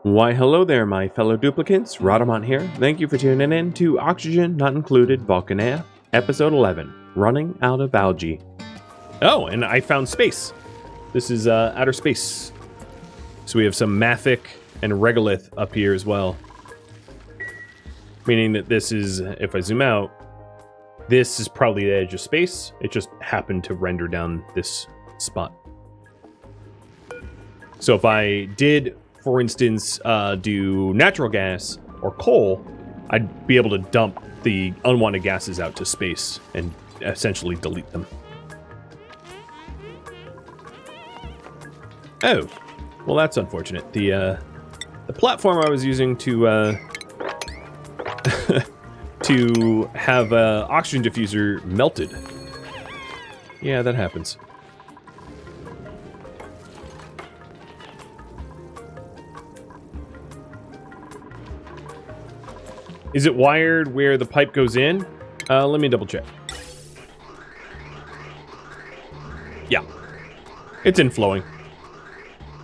Why hello there, my fellow duplicates. Rhadamant here. Thank you for tuning in to Oxygen Not Included Volcanea, episode 11, Running Out of Algae. Oh, and I found space. This is outer space. So we have some mafic and regolith up here as well. Meaning that this is, if I zoom out, this is probably the edge of space. It just happened to render down this spot. So if I did, for instance, do natural gas or coal, I'd be able to dump the unwanted gases out to space and essentially delete them. Oh, well that's unfortunate. The platform I was using to to have an oxygen diffuser melted. Yeah, that happens. Is it wired where the pipe goes in? Let me double check. Yeah, it's inflowing.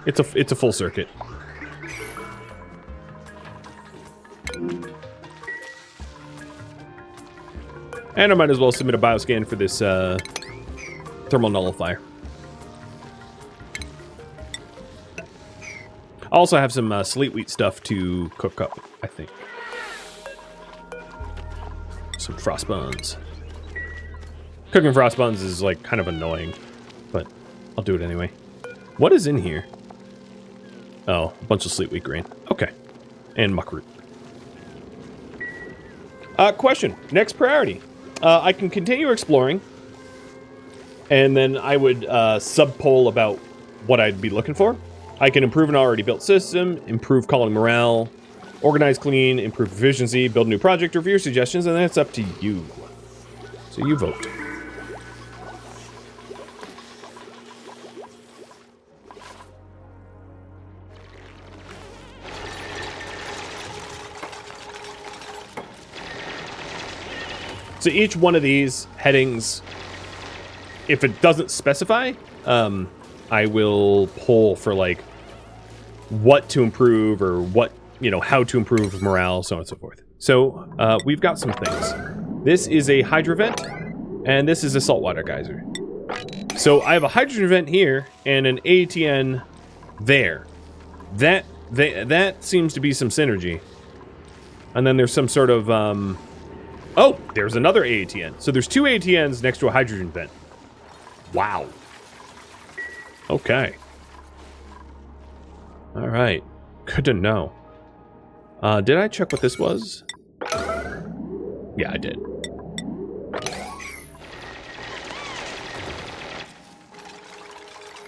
It's a full circuit. And I might as well submit a bioscan for this thermal nullifier. I also have some slate wheat stuff to cook up, I think. Some frost buns. Cooking frost buns is like kind of annoying, but I'll do it anyway. What is in here? Oh, a bunch of slate wheat grain. Okay. And muckroot. Question. Next priority. I can continue exploring, and then I would sub-poll about what I'd be looking for. I can improve an already built system, improve colony morale, organize clean, improve efficiency, build a new project, review your suggestions, and then it's up to you. So you vote. So each one of these headings, if it doesn't specify, I will poll for like what to improve or what, you know, how to improve morale, so on and so forth. So we've got some things. This is a hydro vent, and this is a saltwater geyser. So I have a hydrogen vent here and an ATN there. That seems to be some synergy. And then there's some sort of oh, there's another ATN. So there's two ATNs next to a hydrogen vent. Wow. Okay. All right. Good to know. Did I check what this was? Yeah, I did.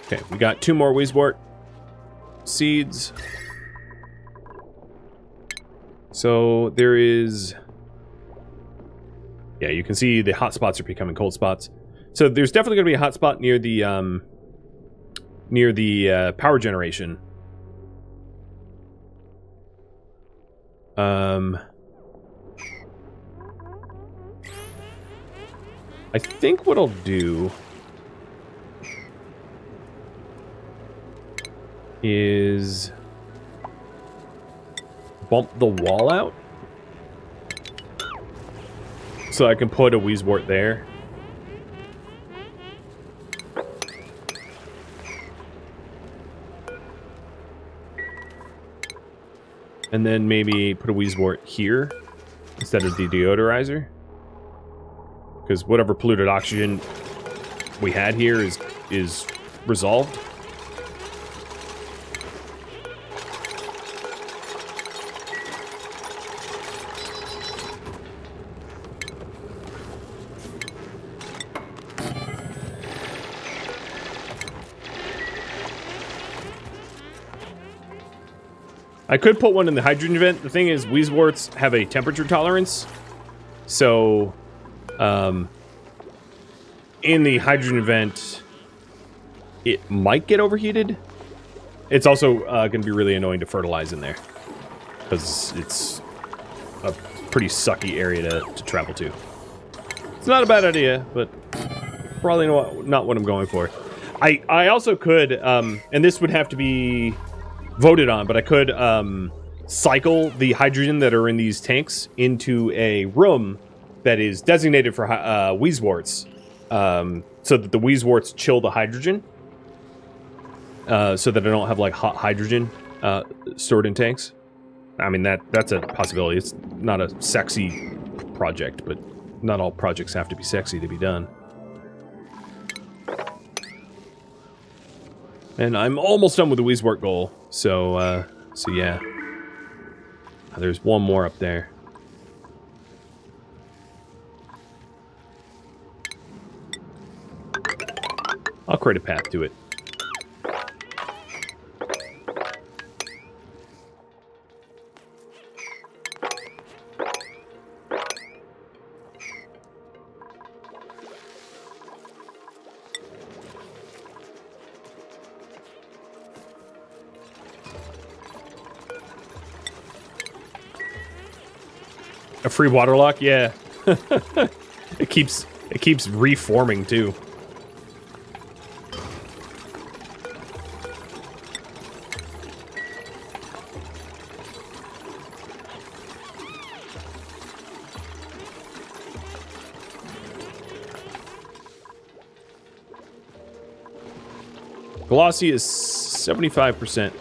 Okay, we got two more Weezewort seeds. So there is... Yeah, you can see the hot spots are becoming cold spots. So there's definitely going to be a hot spot near the power generation. I think what I'll do is bump the wall out. So I can put a Weezewort there. And then maybe put a Weezewort here instead of the deodorizer. Because whatever polluted oxygen we had here is resolved. I could put one in the hydrogen vent. The thing is, Weezeworts have a temperature tolerance. So, in the hydrogen vent, it might get overheated. It's also going to be really annoying to fertilize in there. Because it's a pretty sucky area to travel to. It's not a bad idea, but probably not what I'm going for. I also could, and this would have to be voted on, but I could cycle the hydrogen that are in these tanks into a room that is designated for Wheezeworts, so that the Wheezeworts chill the hydrogen, so that I don't have like hot hydrogen stored in tanks. I mean, that's a possibility. It's not a sexy project, but not all projects have to be sexy to be done. And I'm almost done with the Wheezewort goal, so yeah. There's one more up there. I'll create a path to it. A free water lock? Yeah. It keeps reforming too. Glossy is 75%.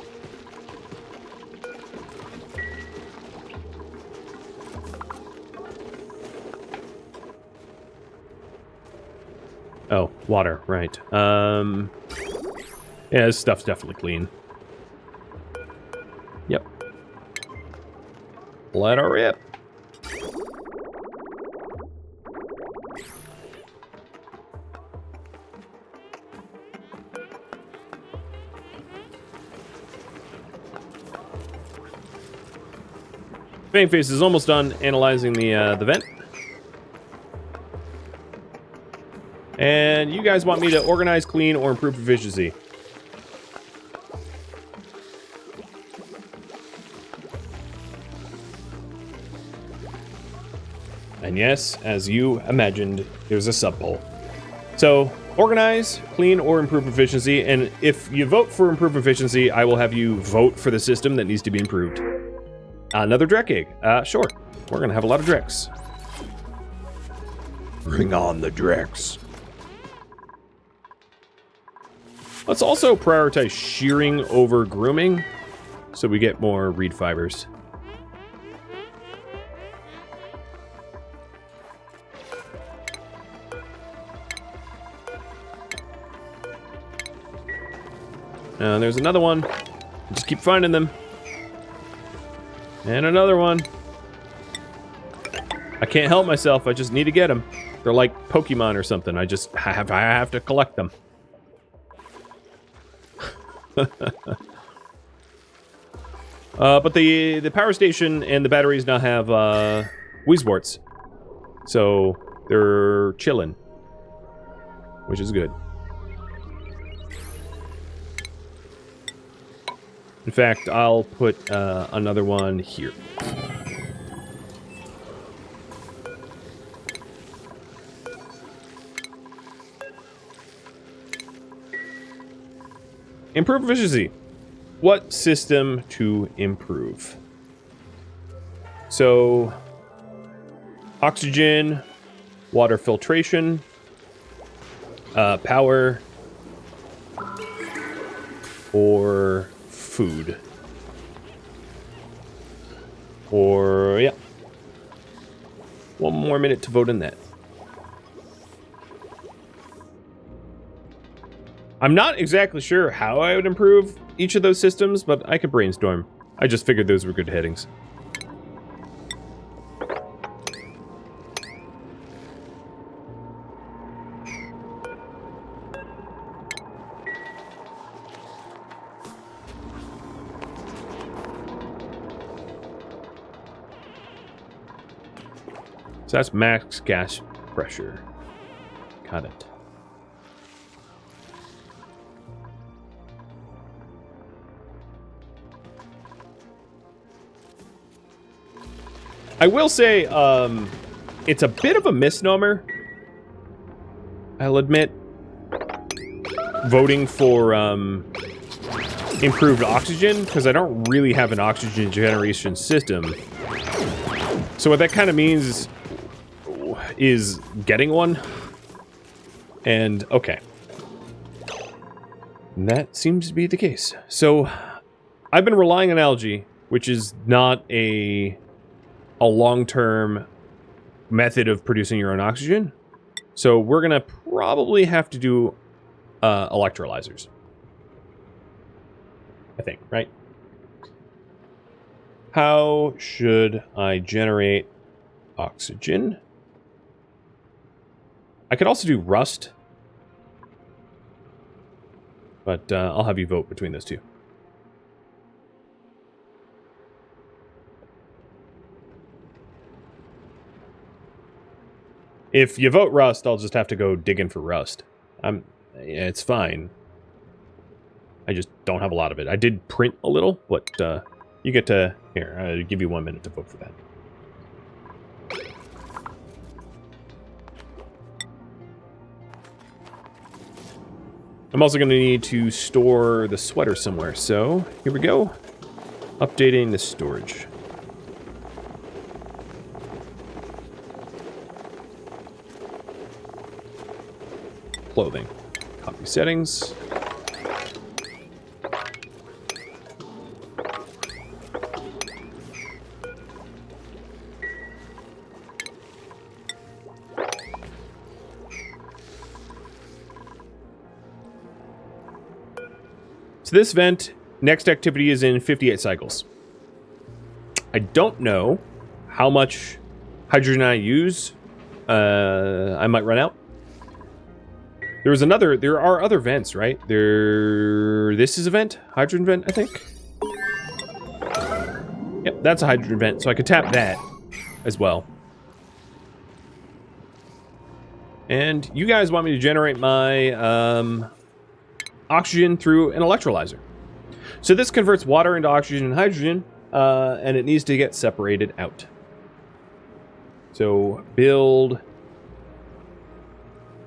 Oh, water, right. Yeah, this stuff's definitely clean. Yep. Let her rip. Face is almost done analyzing the vent. And you guys want me to organize, clean, or improve efficiency. And yes, as you imagined, there's a sub-poll. So, organize, clean, or improve efficiency. And if you vote for improve efficiency, I will have you vote for the system that needs to be improved. Another Drek egg. Sure. We're going to have a lot of Dreks. Bring on the Dreks. Let's also prioritize shearing over grooming, so we get more reed fibers. And there's another one. Just keep finding them. And another one. I can't help myself. I just need to get them. They're like Pokemon or something. I have to collect them. But the power station and the batteries now have Wheezeworts, so they're chilling, which is good. In fact, I'll put another one here. Improve efficiency. What system to improve? So, oxygen, water filtration, power, or food. Or, yeah. One more minute to vote on that. I'm not exactly sure how I would improve each of those systems, but I could brainstorm. I just figured those were good headings. So that's max gas pressure. Got it. I will say, it's a bit of a misnomer, I'll admit, voting for improved oxygen, because I don't really have an oxygen generation system. So what that kind of means is getting one. And, okay. And that seems to be the case. So, I've been relying on algae, which is not a long-term method of producing your own oxygen. So we're going to probably have to do electrolyzers. I think, right? How should I generate oxygen? I could also do rust. But I'll have you vote between those two. If you vote rust, I'll just have to go digging for rust. Yeah, it's fine. I just don't have a lot of it. I did print a little, but you get to... Here, I'll give you 1 minute to vote for that. I'm also going to need to store the sweater somewhere, so here we go. Updating the storage. Clothing. Copy settings. So this vent, next activity is in 58 cycles. I don't know how much hydrogen I use. I might run out. There are other vents, right? This is a vent, hydrogen vent, I think. Yep, that's a hydrogen vent, so I could tap that as well. And you guys want me to generate my oxygen through an electrolyzer. So this converts water into oxygen and hydrogen, and it needs to get separated out. So build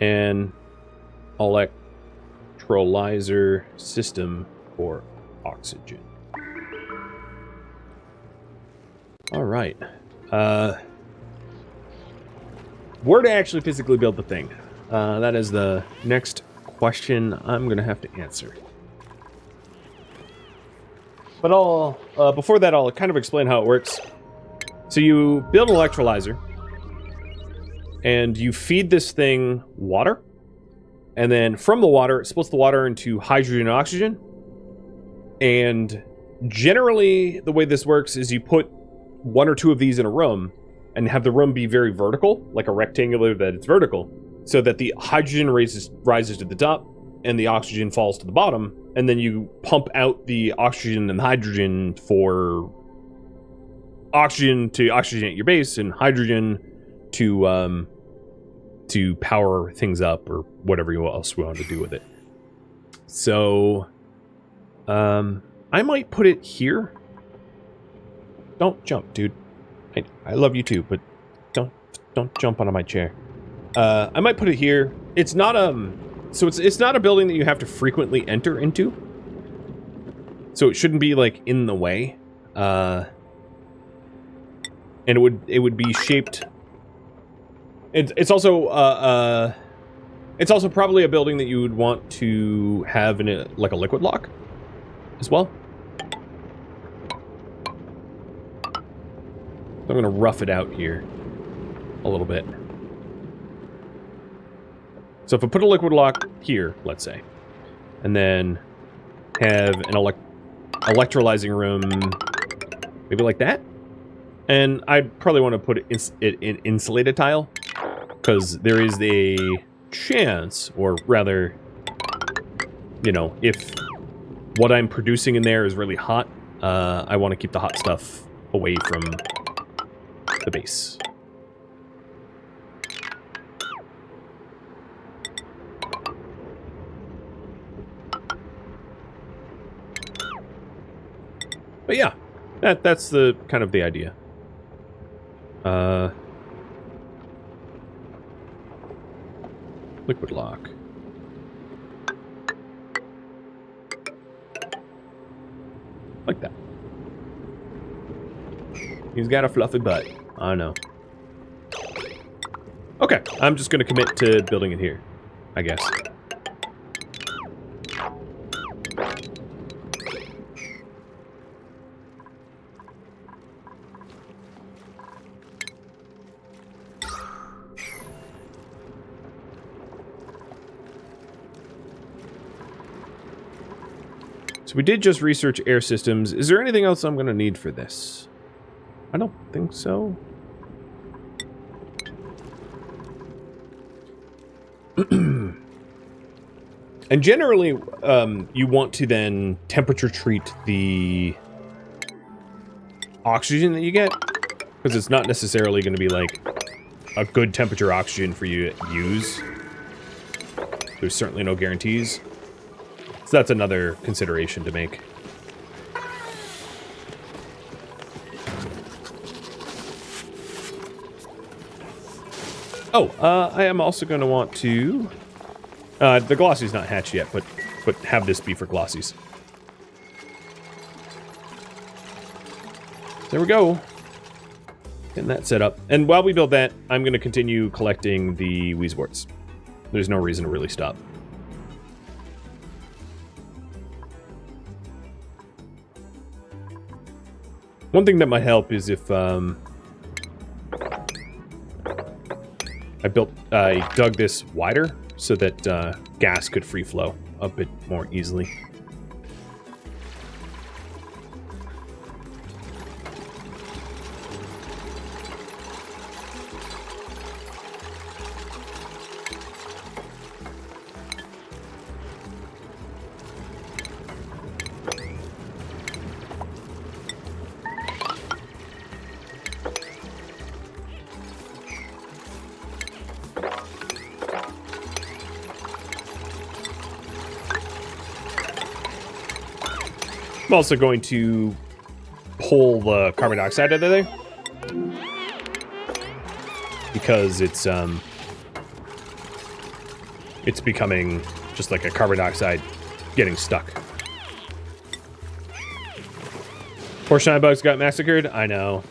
an electrolyzer system for oxygen. All right. Where to actually physically build the thing? That is the next question I'm going to have to answer. But before that, I'll kind of explain how it works. So you build an electrolyzer, and you feed this thing water, and then from the water, it splits the water into hydrogen and oxygen. And generally, the way this works is you put 1 or 2 of these in a room, and have the room be very vertical, like a rectangular that it's vertical, so that the hydrogen rises to the top, and the oxygen falls to the bottom, and then you pump out the oxygen and hydrogen for oxygen to oxygenate your base, and hydrogen to power things up, or whatever else we want to do with it. So, I might put it here. Don't jump, dude. I love you too, but don't jump onto my chair. I might put it here. It's not so it's not a building that you have to frequently enter into. So it shouldn't be like in the way. And it would be shaped. It's also probably a building that you would want to have in like a liquid lock as well. I'm going to rough it out here a little bit. So if I put a liquid lock here, let's say, and then have an electrolyzing room maybe like that, and I'd probably want to put it in insulated tile, because there is a chance, or rather, you know, if what I'm producing in there is really hot, I want to keep the hot stuff away from the base. But yeah, that's the kind of the idea. Liquid lock. Like that. He's got a fluffy butt. I know. Okay, I'm just going to commit to building it here, I guess. So we did just research air systems. Is there anything else I'm going to need for this? I don't think so. And generally, you want to then temperature treat the oxygen that you get, because it's not necessarily going to be like a good temperature oxygen for you to use. There's certainly no guarantees. So that's another consideration to make. Oh, I am also going to want to... the glossy's not hatched yet, but have this be for glossies. There we go. Getting that set up. And while we build that, I'm going to continue collecting the Weezeworts. There's no reason to really stop. One thing that might help is if I dug this wider so that gas could free flow a bit more easily. I'm also going to pull the carbon dioxide out of there because it's becoming just like a carbon dioxide getting stuck. Poor shine bugs got massacred. I know.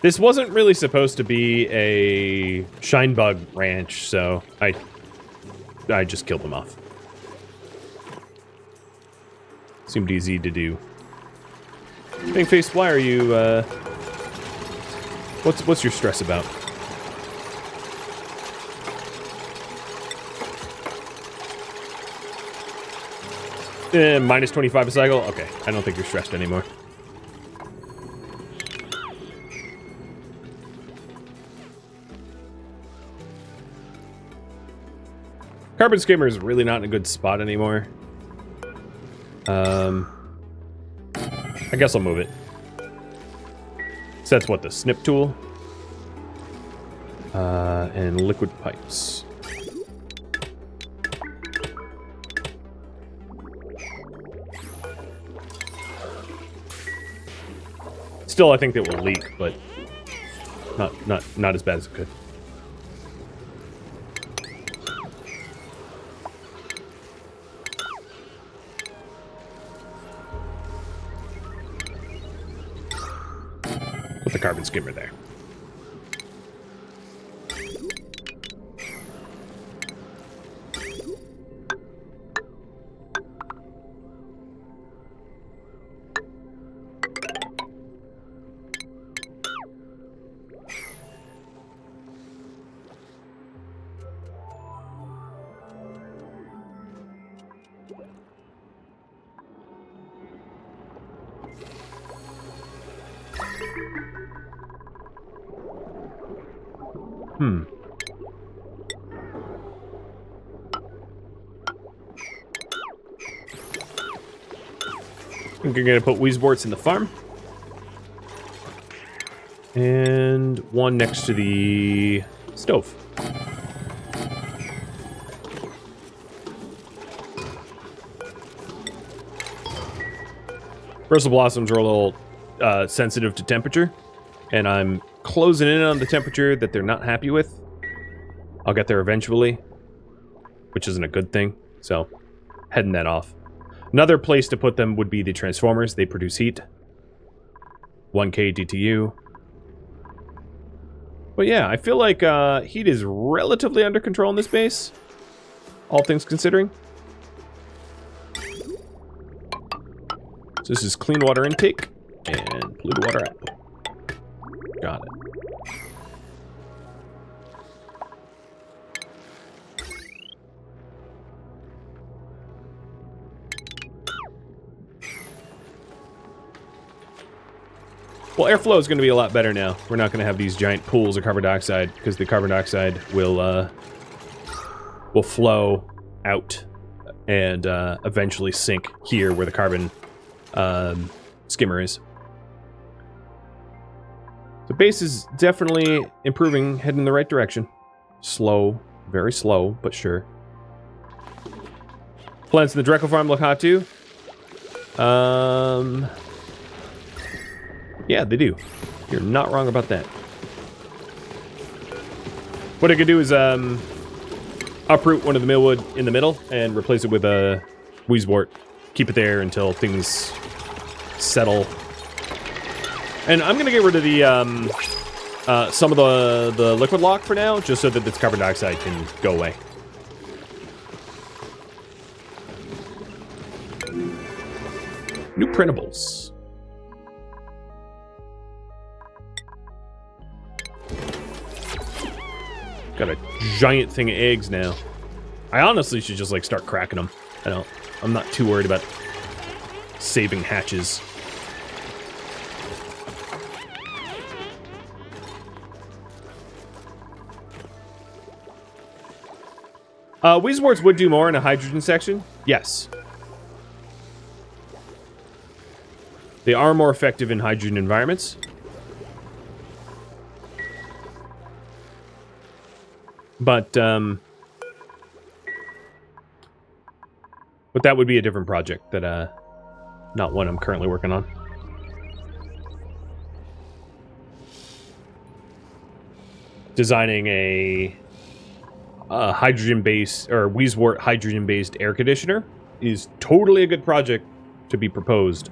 This wasn't really supposed to be a shine bug ranch, so I just killed them off. Seemed easy to do. Face, why are you, what's your stress about? Minus 25 a cycle? Okay, I don't think you're stressed anymore. Carbon skimmer is really not in a good spot anymore. I guess I'll move it. So that's what, the snip tool? And liquid pipes. Still, I think that will leak, but not as bad as it could. Put the carbon skimmer there. I think you're going to put Weezeworts in the farm. And one next to the stove. Bristle blossoms are a little sensitive to temperature. And I'm closing in on the temperature that they're not happy with. I'll get there eventually, which isn't a good thing. So, heading that off. Another place to put them would be the transformers. They produce heat. 1k DTU. But yeah, I feel like heat is relatively under control in this base. All things considering. So this is clean water intake and polluted water output. Got it. Well, airflow is going to be a lot better now. We're not going to have these giant pools of carbon dioxide because the carbon dioxide will flow out and eventually sink here where the carbon skimmer is. The base is definitely improving, heading in the right direction. Slow, very slow, but sure. Plants in the Dreco farm look hot too. Yeah, they do. You're not wrong about that. What I could do is uproot one of the millwood in the middle and replace it with a wheezewort. Keep it there until things settle. And I'm gonna get rid of the some of the liquid lock for now, just so that this carbon dioxide can go away. New printables. Got a giant thing of eggs now. I honestly should just like start cracking them. I'm not too worried about saving hatches. Wheezeworts would do more in a hydrogen section. Yes. They are more effective in hydrogen environments. But that would be a different project that, not one I'm currently working on. Designing a hydrogen-based, or Wheezewort hydrogen-based air conditioner is totally a good project to be proposed.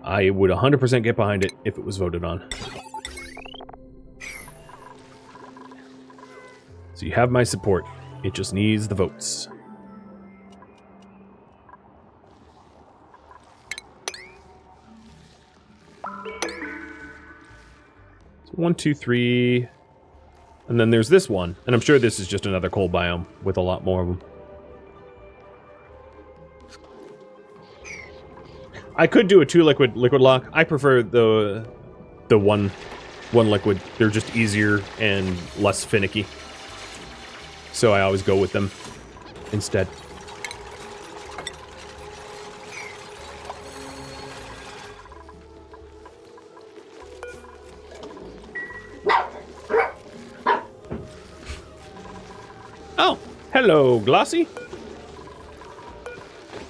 I would 100% get behind it if it was voted on. So you have my support. It just needs the votes. So 1, 2, 3. And then there's this one. And I'm sure this is just another cold biome with a lot more of them. I could do a 2 liquid lock. I prefer the one liquid. They're just easier and less finicky. So I always go with them instead. Oh, hello, Glossy.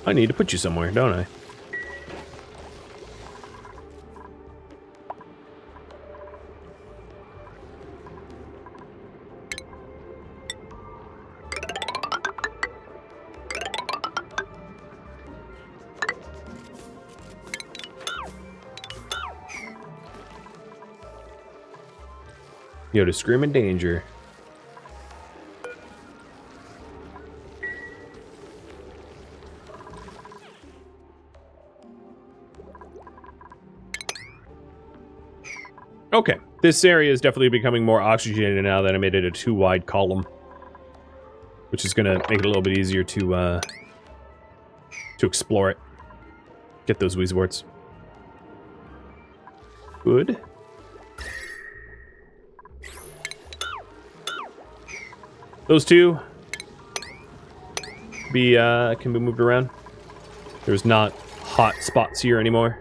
I need to put you somewhere, don't I? Yo, to scream in danger. Okay, this area is definitely becoming more oxygenated now that I made it a 2 wide column, which is gonna make it a little bit easier to explore it. Get those Wheezeworts. Good. Those two can be moved around. There's not hot spots here anymore.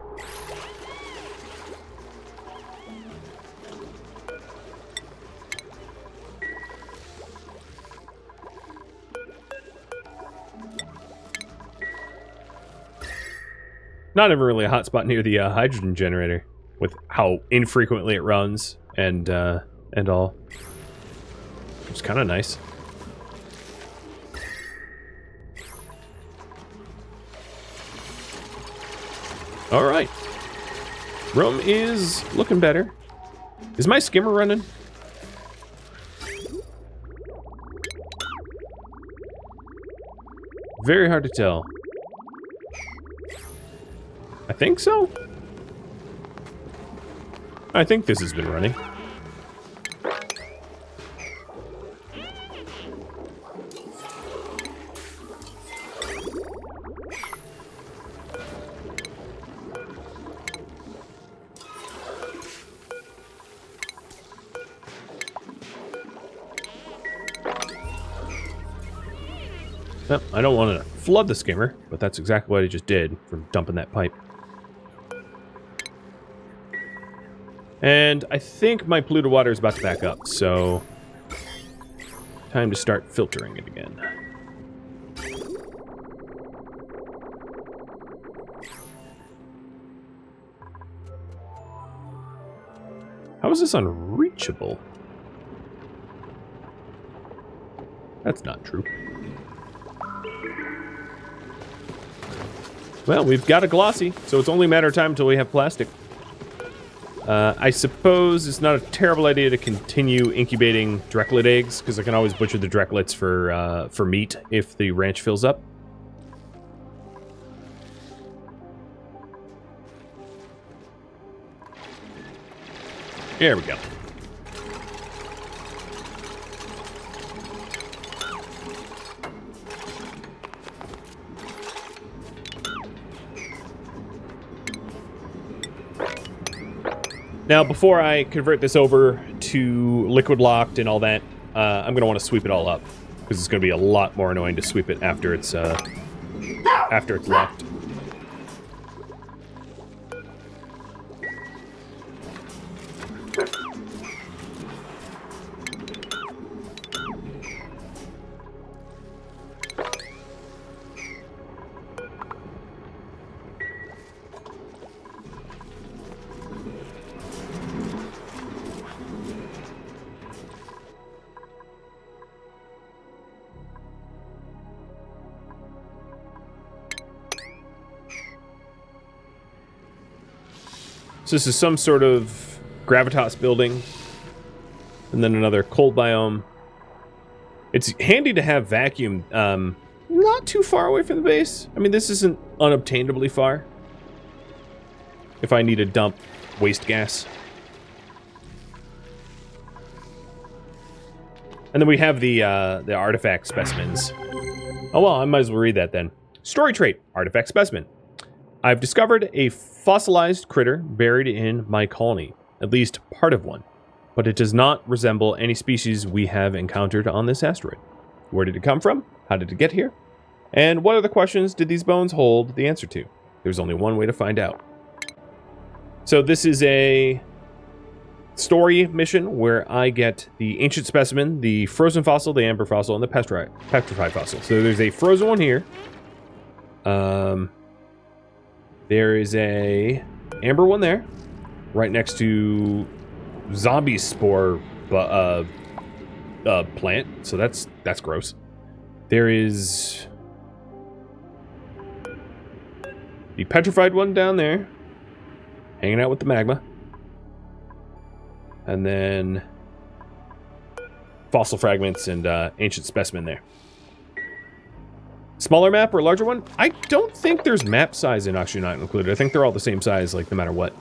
Not even really a hot spot near the hydrogen generator, with how infrequently it runs and all. It's kind of nice. All right. Room is looking better. Is my skimmer running? Very hard to tell. I think so. I think this has been running. Well, I don't want to flood the skimmer, but that's exactly what I just did from dumping that pipe. And I think my polluted water is about to back up, so time to start filtering it again. How is this unreachable? That's not true. Well, we've got a glossy, so it's only a matter of time until we have plastic. I suppose it's not a terrible idea to continue incubating Drecklet eggs, because I can always butcher the Drecklets for meat if the ranch fills up. There we go. Now, before I convert this over to liquid locked and all that, I'm going to want to sweep it all up, because it's going to be a lot more annoying to sweep it after it's locked. So this is some sort of gravitas building, and then another cold biome. It's handy to have vacuum not too far away from the base. I mean, this isn't unobtainably far if I need to dump waste gas. And then we have the artifact specimens. Oh well, I might as well read that then. Story trait, artifact specimen. I've discovered a fossilized critter buried in my colony, at least part of one, but it does not resemble any species we have encountered on this asteroid. Where did it come from? How did it get here? And what other questions did these bones hold the answer to? There's only one way to find out. So this is a story mission where I get the ancient specimen, the frozen fossil, the amber fossil, and the petrified fossil. So there's a frozen one here. There is a amber one there, right next to zombie spore plant. So that's gross. There is the petrified one down there, hanging out with the magma, and then fossil fragments and ancient specimen there. Smaller map or larger one? I don't think there's map size in actually not included. I think they're all the same size, like no matter what.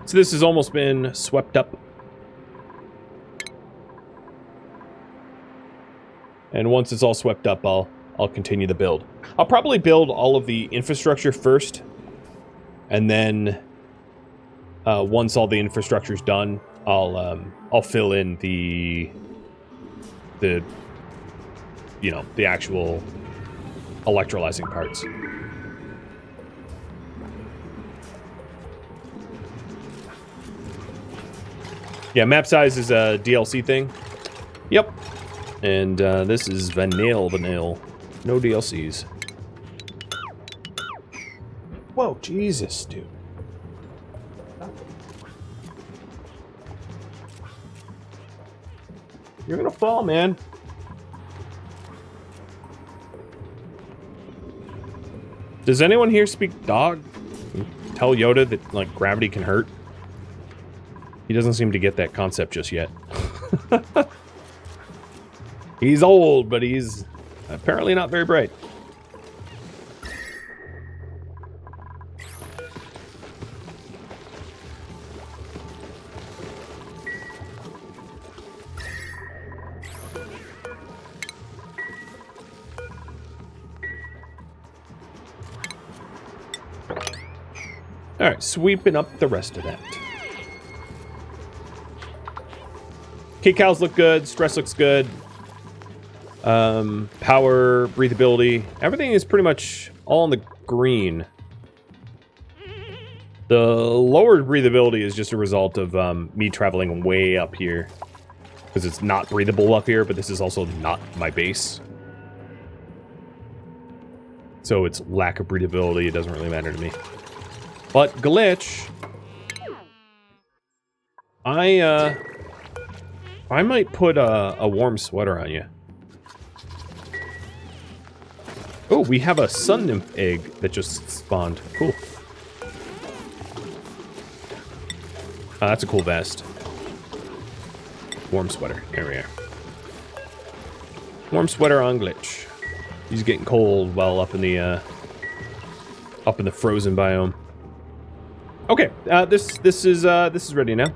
So this has almost been swept up. And once it's all swept up, I'll continue the build. I'll probably build all of the infrastructure first, and then once all the infrastructure's done, I'll fill in the actual electrolyzing parts. Yeah, map size is a DLC thing. Yep. And this is vanilla. No DLCs. Whoa, Jesus, dude. You're gonna fall, man. Does anyone here speak dog? Tell Yoda that, like, gravity can hurt? He doesn't seem to get that concept just yet. He's old, but he's apparently not very bright. Alright, sweeping up the rest of that. Kicals look good, stress looks good. Power, breathability, everything is pretty much all in the green. The lower breathability is just a result of me traveling way up here. Because it's not breathable up here, but this is also not my base. So its lack of breathability, it doesn't really matter to me. But glitch, I might put a warm sweater on you. Oh, we have a sun nymph egg that just spawned. Cool. That's a cool vest. Warm sweater. There we are. Warm sweater on glitch. He's getting cold while up in the frozen biome. Okay, this is ready now.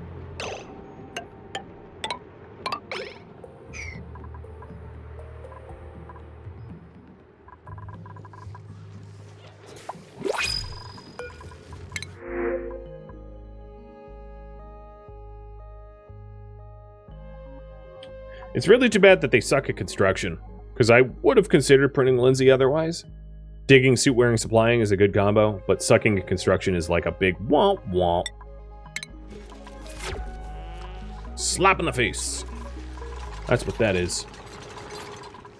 It's really too bad that they suck at construction, because I would have considered printing Lindsay otherwise. Digging, suit wearing, supplying is a good combo, but sucking at construction is like a big womp womp. Slap in the face. That's what that is.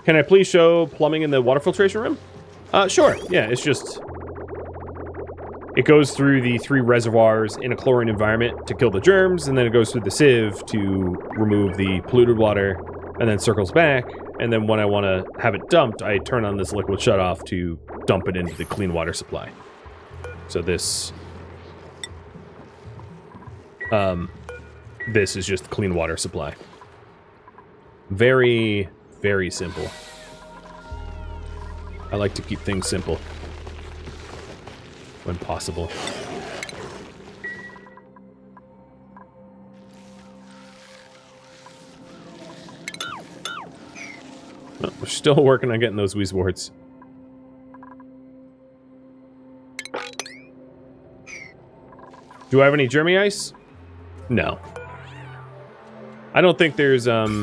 Can I please show plumbing in the water filtration room? Sure. Yeah, it's just... It goes through the 3 reservoirs in a chlorine environment to kill the germs, and then it goes through the sieve to remove the polluted water, and then circles back, and then when I want to have it dumped, I turn on this liquid shutoff to dump it into the clean water supply. So this is just clean water supply. Very, very simple. I like to keep things simple when possible. Oh, we're still working on getting those Weezwards. Do I have any Germy ice? No. I don't think there's no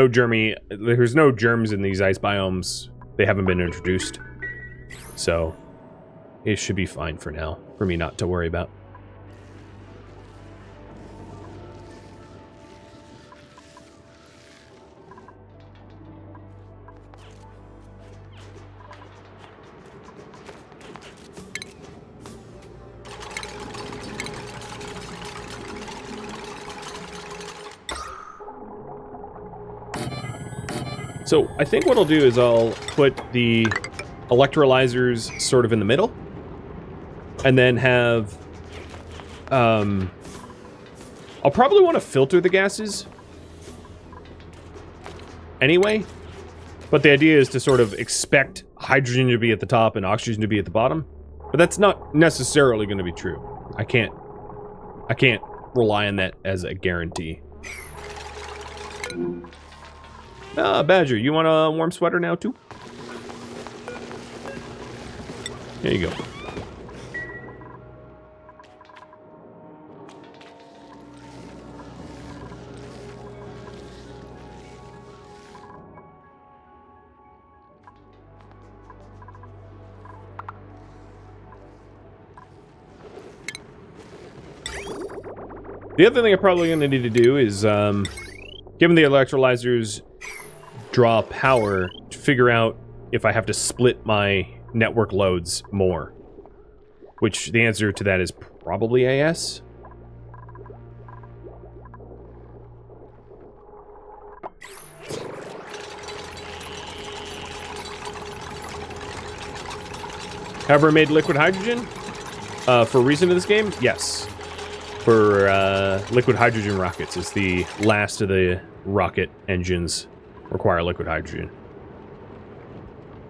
germs in these ice biomes. They haven't been introduced. So it should be fine for now, for me not to worry about. So I think what I'll do is I'll put the electrolyzers sort of in the middle, and then have I'll probably want to filter the gases anyway, but the idea is to sort of expect hydrogen to be at the top and oxygen to be at the bottom, but that's not necessarily going to be true. I can't rely on that as a guarantee. Badger, you want a warm sweater now too? There you go. The other thing I'm probably going to need to do is, given the electrolyzers draw power, to figure out if I have to split my network loads more. Which the answer to that is probably AS. Ever made liquid hydrogen? For a reason in this game? Yes. For liquid hydrogen rockets. It's the last of the rocket engines require liquid hydrogen.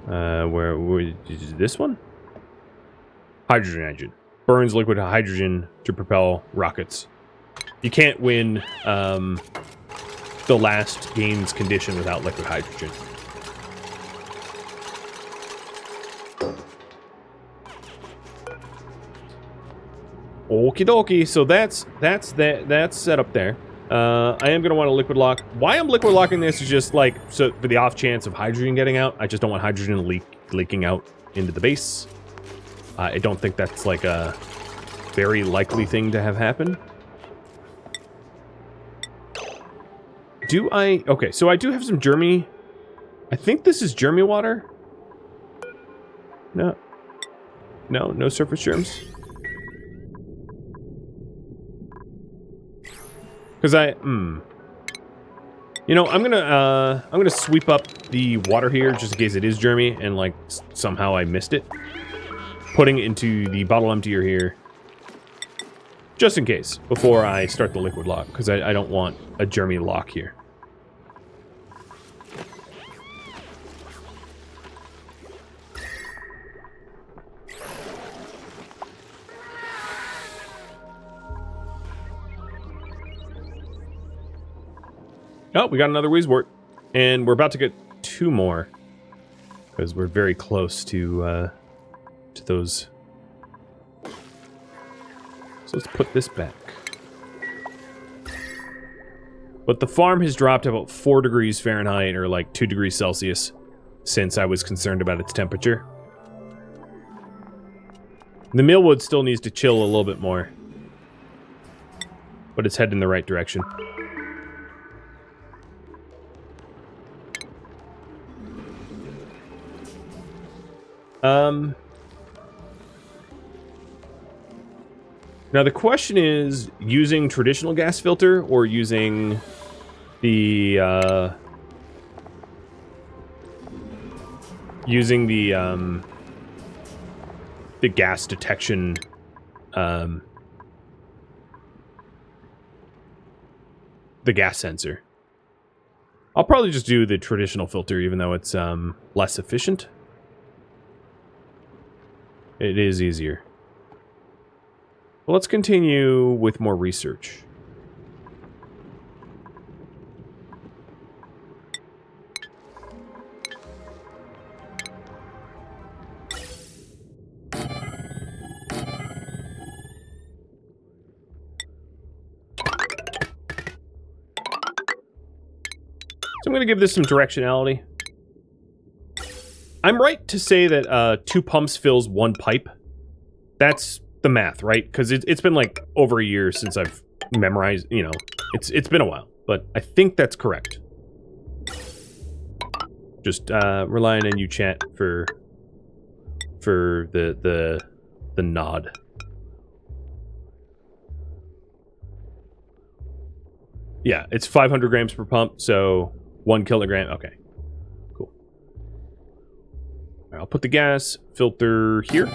Where this one? Hydrogen engine. Burns liquid hydrogen to propel rockets. You can't win the last game's condition without liquid hydrogen. Okie dokie, so that's set up there. I am going to want a liquid lock. Why I'm liquid locking this is just like, so for the off chance of hydrogen getting out, I just don't want hydrogen leaking out into the base. I don't think that's like a very likely thing to have happen. Do I? Okay, so I do have some Germy. I think this is Germy water. No. No surface germs. Because you know, I'm gonna sweep up the water here just in case it is Germy and like somehow I missed it. Putting it into the bottle emptier here, just in case, before I start the liquid lock, because I don't want a Germy lock here. Oh, we got another Wheezewort. And we're about to get 2 more. Because we're very close to those. So let's put this back. But the farm has dropped about 4 degrees Fahrenheit, or like 2 degrees Celsius, since I was concerned about its temperature. The millwood still needs to chill a little bit more. But it's heading in the right direction. Now the question is, using traditional gas filter or using the gas detection the gas sensor. I'll probably just do the traditional filter, even though it's less efficient. It is easier. Well, let's continue with more research. So I'm going to give this some directionality. I'm right to say that 2 pumps fills 1 pipe. That's the math, right? Because it's been like over a year since I've memorized, you know, it's been a while, but I think that's correct. Just relying on you, chat, for the nod. Yeah, it's 500 grams per pump, so 1 kilogram. Okay, cool. All right, I'll put the gas filter here.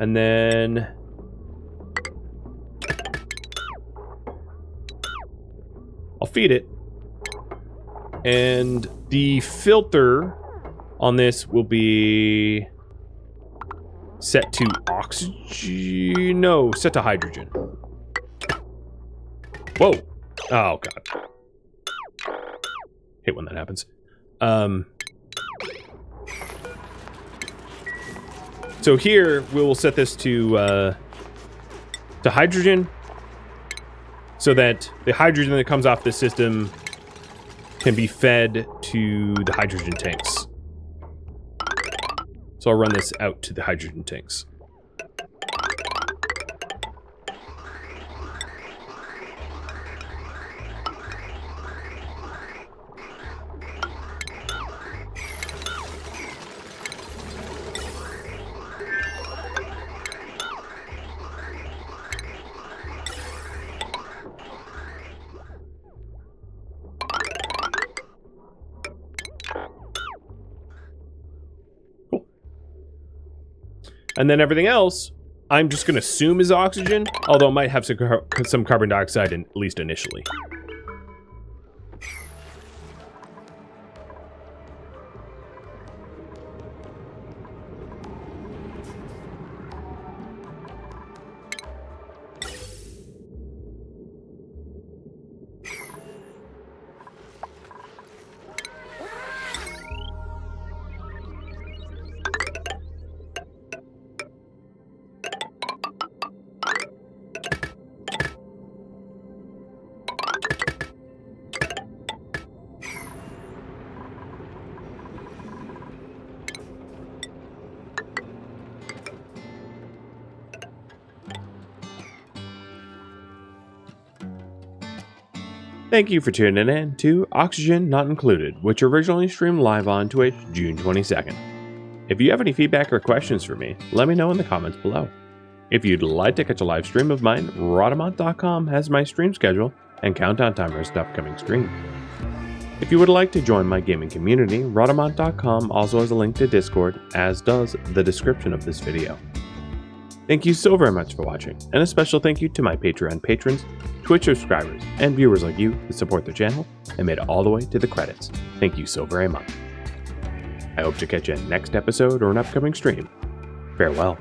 And then I'll feed it. And the filter on this will be set to oxygen. No, set to hydrogen. Whoa. Oh, God. Hate when that happens. So here, we will set this to hydrogen, so that the hydrogen that comes off the system can be fed to the hydrogen tanks. So I'll run this out to the hydrogen tanks. And then everything else, I'm just going to assume is oxygen, although it might have some carbon dioxide, at least initially. Thank you for tuning in to Oxygen Not Included, which originally streamed live on Twitch June 22nd. If you have any feedback or questions for me, let me know in the comments below. If you'd like to catch a live stream of mine, Rhadamant.com has my stream schedule and countdown timers to upcoming streams. If you would like to join my gaming community, Rhadamant.com also has a link to Discord, as does the description of this video. Thank you so very much for watching, and a special thank you to my Patreon patrons, Twitch subscribers, and viewers like you who support the channel and made it all the way to the credits. Thank you so very much. I hope to catch you in next episode or an upcoming stream. Farewell.